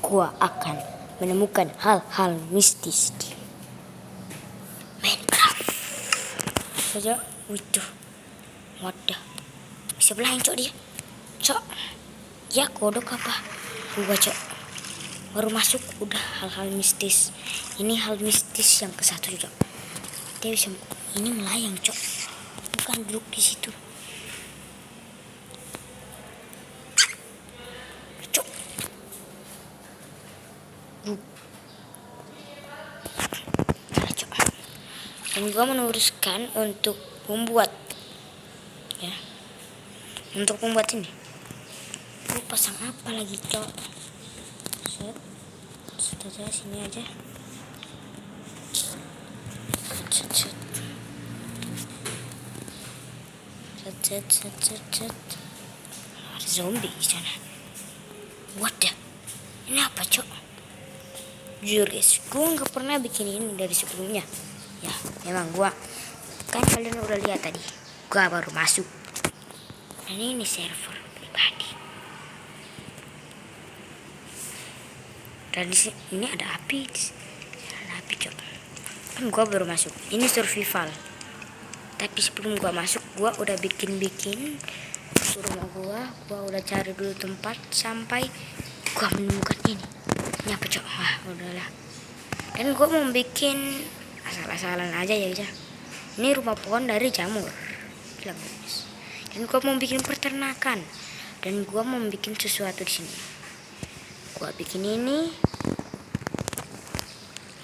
gua akan menemukan hal-hal mistis di Minecraft. Saja, waduh, wadah, bisa belain cok dia, cok, ya kodok apa? Gua cok, baru masuk udah hal-hal mistis. Ini hal mistis yang ke-1 cok. Dia bisa, ini melayang cok, bukan duduk di situ. Dan gua meneruskan untuk membuat ya, untuk membuat ini gua pasang apa lagi cok, set aja sini aja, set. Ada zombie di sana. Wadah, ini apa cok? Jujur guys, gua nggak pernah bikin ini dari sebelumnya. Ya, memang gua kan kalian udah lihat tadi, gua baru masuk. Dan ini server pribadi. Dan di sini ini ada api, coba. Kan gua baru masuk. Ini survival. Tapi sebelum gua masuk, gua udah bikin rumah gua udah cari dulu tempat sampai gua menemukan ini. Ini apa cok? Wah, udahlah. Dan gua mau bikin asal-asalan aja ya guys. Ini rumah pohon dari jamur. Gila guys. Dan gua mau bikin peternakan. Dan gua mau bikin sesuatu di sini. Gua bikin ini.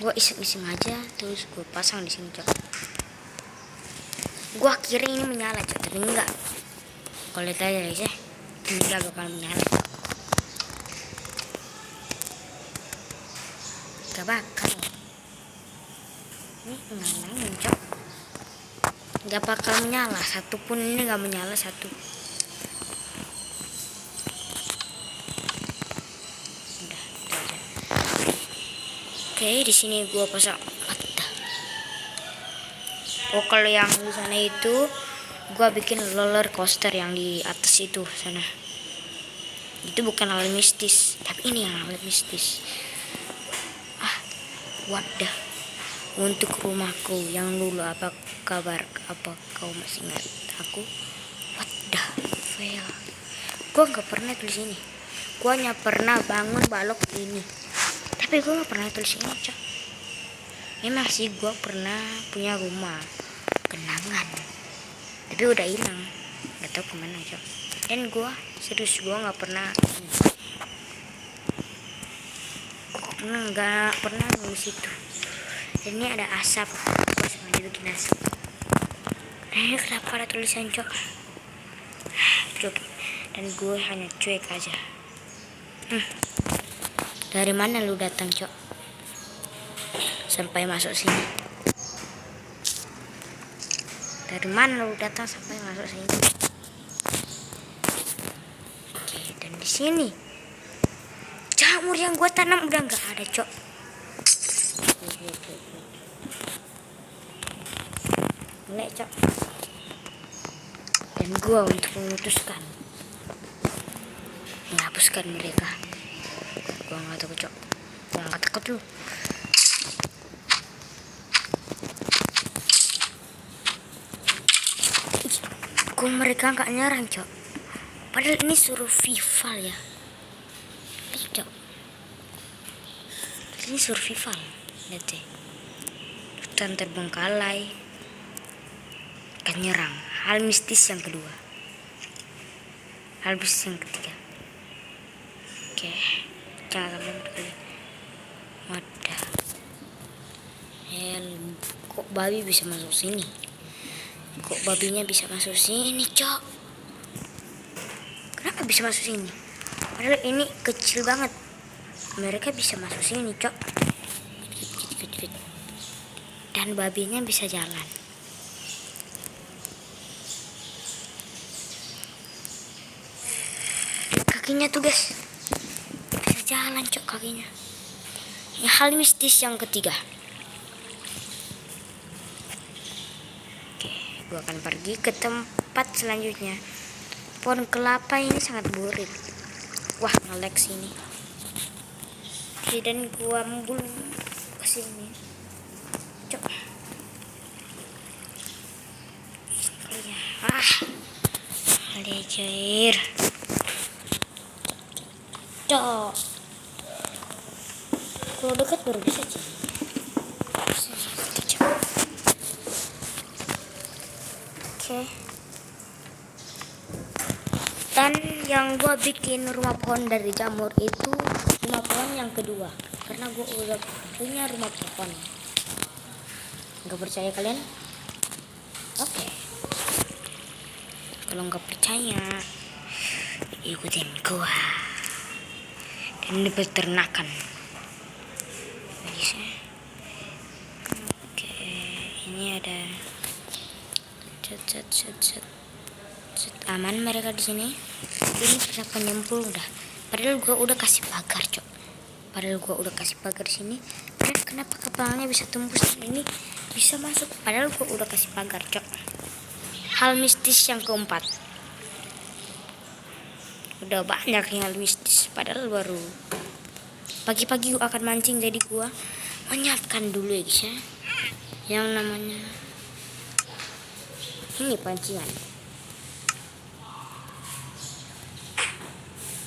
Gua iseng-iseng aja, terus gua pasang di sini cok. Gua kira ini menyala cok, tapi enggak. Kalau lihat aja guys ya, ini enggak bakal menyala. Gak bakal. Ini ngalangin cok, gak bakal menyala satupun. Ini gak menyala satu. Udah, itu aja. Oke, di sini gua pasang mata. Oh, kalau yang di sana itu gua bikin roller coaster yang di atas itu sana. Itu bukan hal mistis, tapi ini yang hal mistis. Wadah, untuk rumahku yang dulu, apa kabar? Apa kau masih ingat aku? Wadah, fail. Gua nggak pernah tulis ini. Gua hanya pernah bangun balok ini. Tapi gua nggak pernah tulis ini cok. Memang sih gua pernah punya rumah kenangan, tapi udah hilang, nggak tahu kemana cok. Dan gua serius, gua nggak pernah nggak pernah nulis itu. Dan ini ada asap, gue sengaja bikin asap. Nah, ini kenapa ada tulisan cok? Dan gue hanya cuek aja. Dari mana lu datang cok? Sampai masuk sini. Dari mana lu datang sampai masuk sini? Oke, dan di sini jamur yang gue tanam udah nggak ada cok. Mulai cok. Dan gue untuk memutuskan menghapuskan mereka. Gue nggak takut cok. Gue nggak takut lu. Mereka nggak nyerang cok. Padahal ini survival ya. Cok, ini survival. Lihat deh, hutan terbengkalai akan nyerang. Hal mistis yang kedua, hal mistis yang ketiga. Oke, jangan sampai. Wadah, kok babi bisa masuk sini? Kok babinya bisa masuk sini cok? Kenapa bisa masuk sini? Padahal ini kecil banget. Mereka bisa masuk sini cok. Dan babinya bisa jalan. Kakinya tuh guys, bisa jalan cok kakinya. Ini hal mistis yang ketiga. Oke, gua akan pergi ke tempat selanjutnya. Pohon kelapa ini sangat boring. Wah, nge-lag sini. Oke, dan gua belum kesini. Cok. Cair. Cok. Kalau dekat baru bisa sih. Oke. Dan yang gua bikin rumah pohon dari jamur itu rumah pohon yang kedua, karena gua udah punya rumah pohon. Nggak percaya kalian? Oke. Kalau nggak percaya, ikutin gua. Dan ini peternakan. Oke, ini ada aman mereka di sini. Ini bisa penyempul udah. Padahal gua udah kasih pagar, cok. Di sini. Padahal kenapa kepalanya bisa tembus ini bisa masuk? Padahal gua udah kasih pagar, cok. Hal mistis yang keempat. Udah banyak hal mistis. Padahal baru pagi-pagi gua akan mancing, jadi gua menyiapkan dulu ya guys ya. Yang namanya ini pancingan.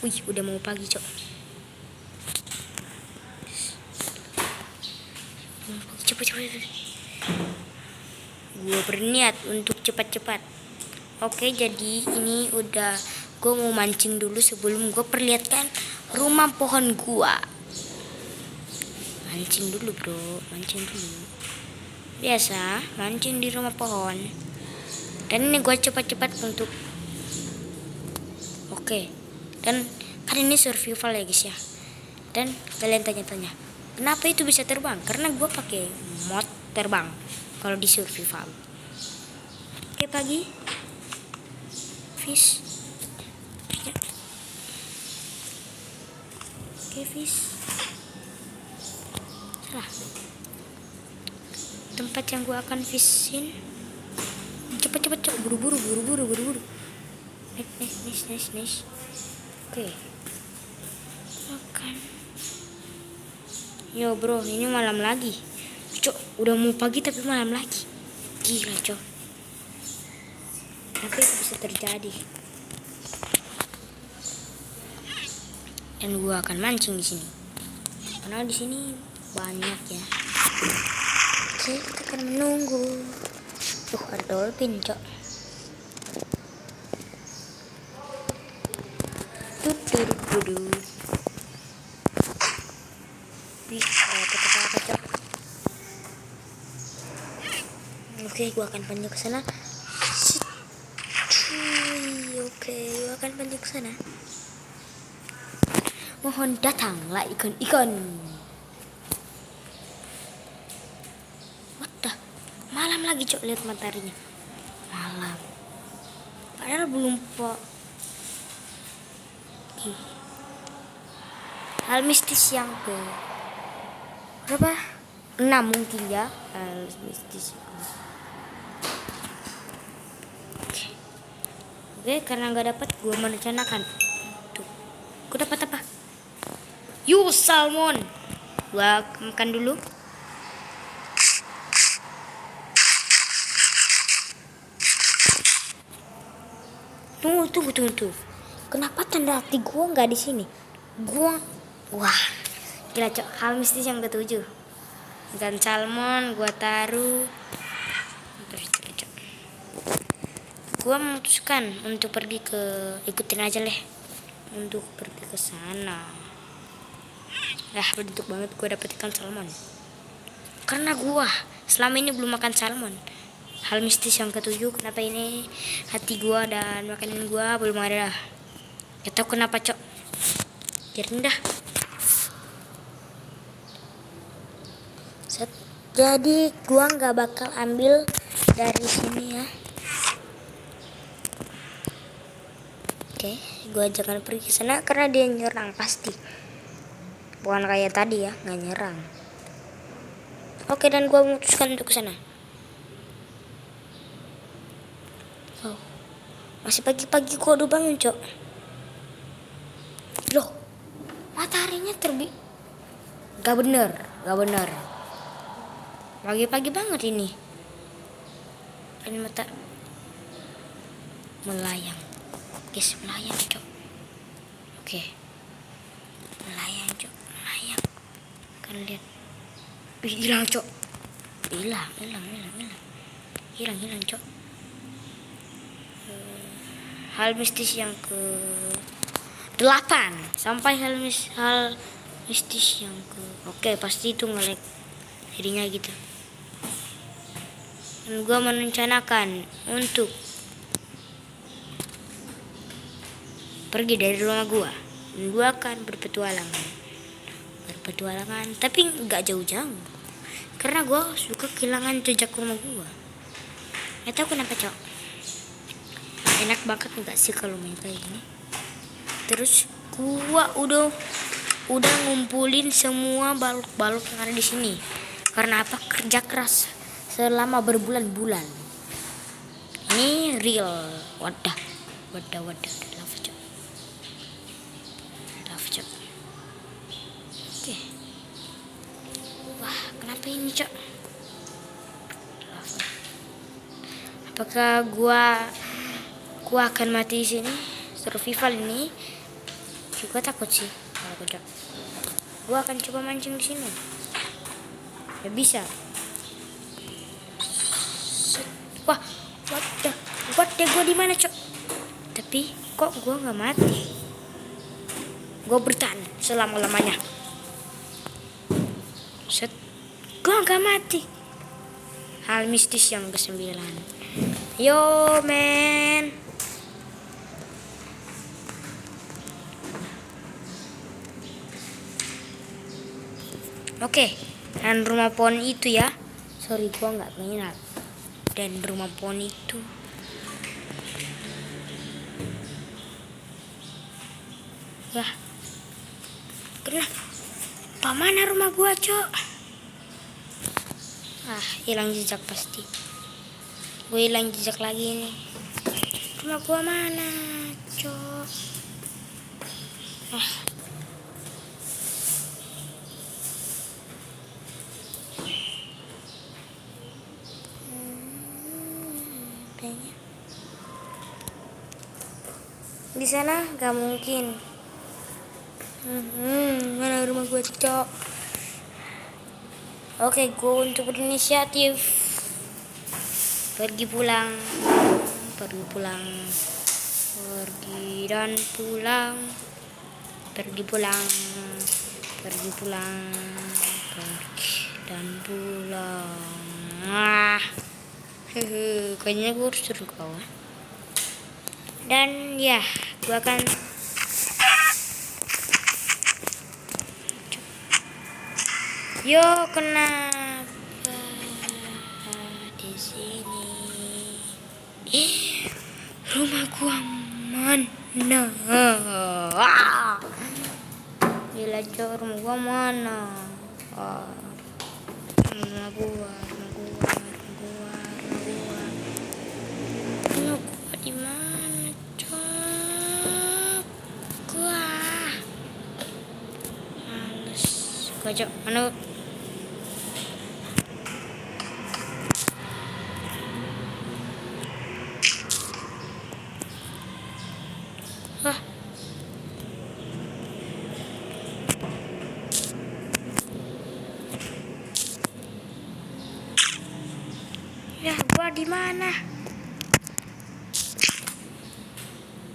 Wih, udah mau pagi, cok. Cepet. Gue berniat untuk cepat-cepat. Oke, jadi ini udah gue mau mancing dulu sebelum gue perlihatkan rumah pohon gua. Mancing dulu, bro. Biasa, mancing di rumah pohon. Dan ini gue cepat-cepat untuk oke. Dan kan ini survival ya guys ya. Dan kalian tanya-tanya, kenapa itu bisa terbang? Karena gue pakai mod terbang kalau di survival. Oke, pagi. Fish. Ya. Oke, fish. Salah. Tempat yang gue akan fishin. Cepet. Buru-buru. Nice. Oke. Makan. Yo bro, ini malam lagi. Cok, udah mau pagi tapi malam lagi. Gila, cok. Apa itu bisa terjadi? Dan gua akan mancing di sini. Karena di sini banyak ya. Oke, kita akan menunggu. Tuh, ada dolphin, cok. Oke, gua akan panjang ke sana. Mohon datanglah ikan-ikan. What the? Malam lagi, cok, lihat mataharinya. Malam. Padahal belum hal mistis yang ke berapa? 6 mungkin ya. Hal mistis. Oke, karena nggak dapat, gue merencanakan. Tuh, gue dapat apa? Salmon. Gue makan dulu. Tunggu. Kenapa tanda hati gue nggak di sini? Wah, gila, cok. Hal mistis yang ke-7. Dan salmon gue taruh. Gue memutuskan untuk ikutin aja untuk pergi ke sana. Beruntung banget gue dapet ikan salmon. Karena gue selama ini belum makan salmon. Hal mistis yang ke-7, kenapa ini hati gue dan makanan gue belum ada. Gak tau kenapa, cok. Biarin dah. Jadi gue gak bakal ambil dari sini ya. Oke, gue jangan pergi ke sana karena dia nyerang pasti. Bukan kayak tadi ya, nggak nyerang. Oke, dan gue memutuskan untuk ke sana. Oh, masih pagi-pagi gue udah bangun, cok. Loh, mataharinya terbit. Gak bener, gak bener. Pagi-pagi banget ini. Ini mata melayang. Guys, melayang, Cok. Oke. Melayang, Cok. Melayang. Kan lihat. Ih, hilang, Cok. Hilang, Cok. Hal mistis yang ke 8 sampai hal mistis yang ke oke, pasti itu nge-lag jadinya gitu. Dan gua merencanakan untuk pergi dari rumah gua. Dan gua akan berpetualangan tapi nggak jauh-jauh karena gua suka kehilangan jejak rumah gua. Nggak tahu kenapa, Cok. Enak banget nggak sih kalau main kayak gini. Terus gua udah ngumpulin semua balok-balok yang ada di sini. Karena apa? Kerja keras selama berbulan-bulan. Ini real. Wadah. Lava, Cok. Oke. Wah, kenapa ini, Cok? Lava. Apakah gua akan mati di sini? Survival ini juga takut sih kalau Cok. Gua akan coba mancing di sini. Ya bisa. Wah, wadah gua di mana, Cok? Tapi kok gua nggak mati? Gua bertahan selama-lamanya. Gua nggak mati. Hal mistis yang ke-9. Yo, men. Oke, dan rumah pohon itu ya. Sorry, gua nggak minat. Dan rumah pohon itu. Wah, kenapa mana rumah gua, Cok? Hilang jejak pasti. Gue hilang jejak lagi nih. Rumah gua mana, Cok? Di sana gak mungkin. Mana rumah gue, Cok? Oke, gue untuk berinisiatif pergi dan pulang. Kayaknya gue harus turun ke bawah. Dan ya, gue akan kenapa di sini? Rumah gua mana? Gila, Cok, rumah gua mana? Rumah gua di mana, Cok? Males. Cok, mana? Ya, gua di mana?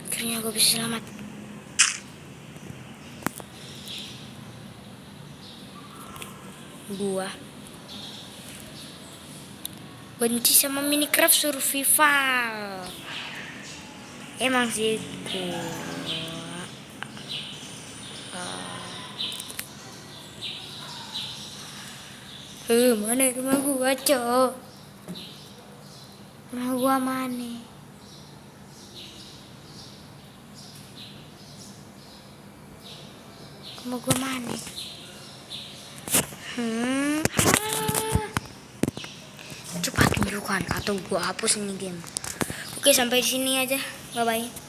Akhirnya gua bisa selamat. Gua benci sama Minecraft survival. Emang sih mana rumah gua, Cok? Rumah gua mana? Rumah gua mana? Coba tunjukkan atau gua hapus ini game. Oke, sampai sini aja. Bye bye.